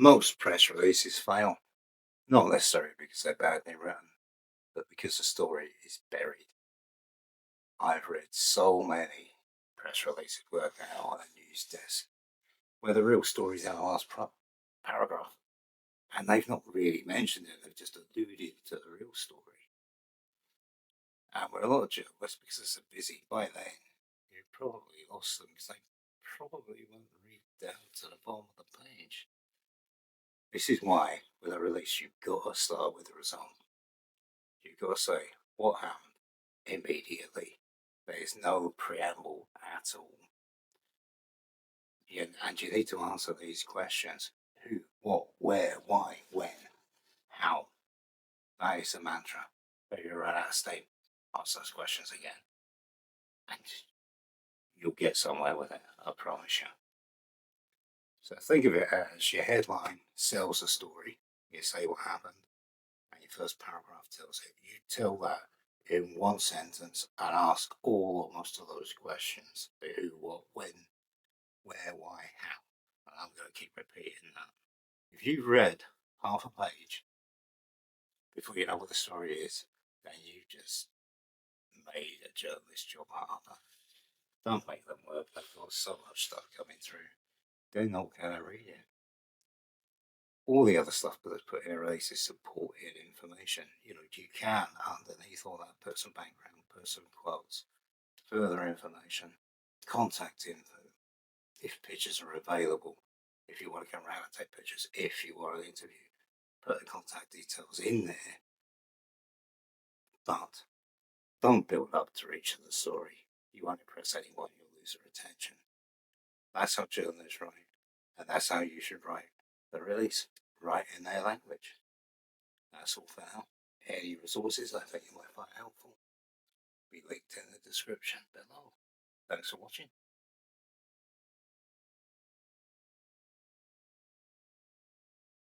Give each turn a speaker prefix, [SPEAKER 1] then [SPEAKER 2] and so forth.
[SPEAKER 1] Most press releases fail, not necessarily because they're badly written, but because the story is buried. I've read so many press releases working out on a news desk where the real story's in the last paragraph, and they've not really mentioned it, they've just alluded to the real story. And with a lot of journalists, because they're busy by then, you probably lost them because they probably won't read down to the bottom of the page. This is why, with a release, you've got to start with the result. You've got to say what happened immediately. There's no preamble at all. And you need to answer these questions: who, what, where, why, when, how. That is the mantra. If you run out of steam, ask those questions again. And you'll get somewhere with it, I promise you. So think of it as your headline sells a story. You say what happened, and your first paragraph tells it. You tell that in one sentence and ask all or most of those questions: the who, what, when, where, why, how. And I'm going to keep repeating that. If you've read half a page before you know what the story is, then you just made a journalist's job harder. Don't make them work. They've got so much stuff coming through. They're not going to read it. All the other stuff that's put in a release is supported information. You can underneath all that put some background, put some quotes, further information, contact info, if pictures are available, if you want to come around and take pictures, if you want an interview, put the contact details in there. But don't build up to each of the story. You won't impress anyone, you'll lose their attention. That's how journalists write, and that's how you should write the release. Write in their language. That's all for now. Any resources I think you might find helpful be linked in the description below. Thanks for watching.